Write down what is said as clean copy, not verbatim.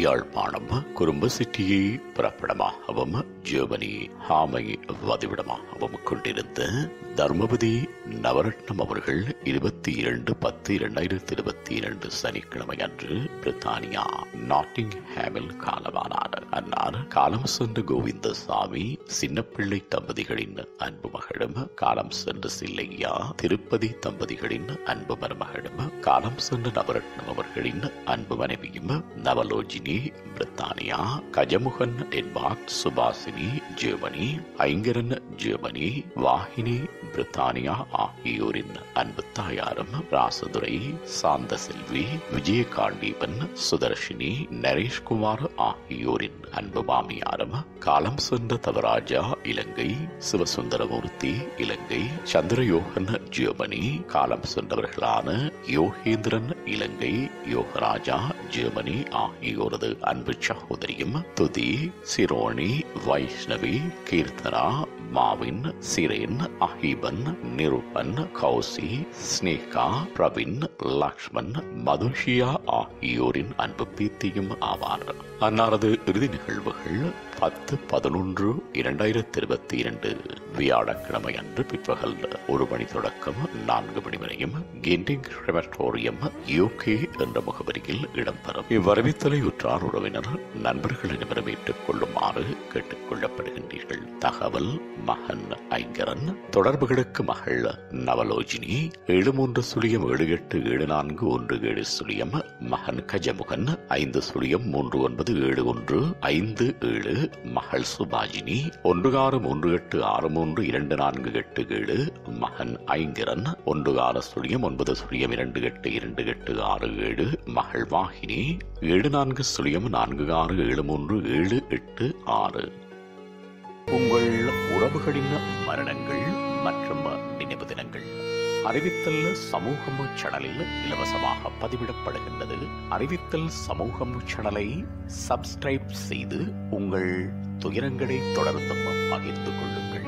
Yazhpanam குறும்பசிட்டியை பிறப்பிடமாகவும் Germany ஹாமை வதிவிடமாகவும் கொண்டிருந்த தர்மபதி நவரத்னம் அவர்கள் 22/10/2022 சனிக்கிழமை அன்று பிரித்தானியா நாட்டிங்ஹாமில் காலமானார். அன்னார் காலம் சென்ற கோவிந்தசாமி சின்னப்பிள்ளை தம்பதிகளின் அன்பு மகளும், காலம் சென்ற சில்லையா திருப்பதி தம்பதிகளின் அன்பு மருமகளும், காலம் சென்ற நவரத்னம் அவர்களின் அன்பு மனைவியும், நவலோஜினி பிரித்தானியா, Gajamugan Denmark, Subhashini Germany, Aingaran Germany, Vahini பிரித்தானியா ஆகியோரின் அன்பு தாயாரும், ராசதுரை, சாந்த செல்வி, விஜயகாண்டீபன், சுதர்ஷினி, நரேஷ்குமார் ஆகியோரின் அன்பு மாமியாரும், காலம் சென்ற தவராஜா இலங்கை, சிவசுந்தரமூர்த்தி இலங்கை, சந்திரயோகன் ஜெர்மனி, காலம் சென்றவர்களான யோகேந்திரன் இலங்கை, யோகராஜா ஜெர்மனி ஆகியோரது அன்பு சகோதரியும், துதி, சிரோணி, வைஷ்ணவி, கீர்த்தனா, மாவின், சிரேன், அஹீபன், நிருபன், கௌசி, ஸ்னேகா, பிரவின், லக்ஷ்மன், மதுஷியா ஆகியோரின் அன்பு பீத்தியும் ஆவார். அன்னாரது இறுதி நிகழ்வுகள் 10/11/2022 வியாழக்கிழமை அன்று பிற்பகல் 1 மணி தொடக்கம் 4 மணி வரையும் கெண்டிங் கிரெமட்டோரியம் யூகே என்ற முகவரியில் இடம்பெறும். இவ்வறிவித்தலை உற்றார் உறவினர் நண்பர்கள் அனைவரும் ஏற்றுக் கொள்ளுமாறு கேட்டுக் கொள்ளப்படுகின்றீர்கள். தகவல் மகன் ஐங்கரன். தொடர்புகளுக்கு மகள் நவலோஜினி 7308874117 மகன் கஜமுகன் 50397157 மகள் சுபாஜினி 1638632487 மகன் ஐங்கரன் 1609022827 மகள் வாகினி 7404673786. உங்கள் உறவுகளின் மரணங்கள் மற்றும் நினைவு தினங்கள் அறிவித்தல் சமூகம் சேனலில் இலவசமாக பதிவிடப்படுகின்றது. அறிவித்தல் சமூகம் சேனலை சப்ஸ்கிரைப் செய்து உங்கள் துயரங்களை தொடர்ந்தும் பகிர்ந்து கொள்ளுங்கள்.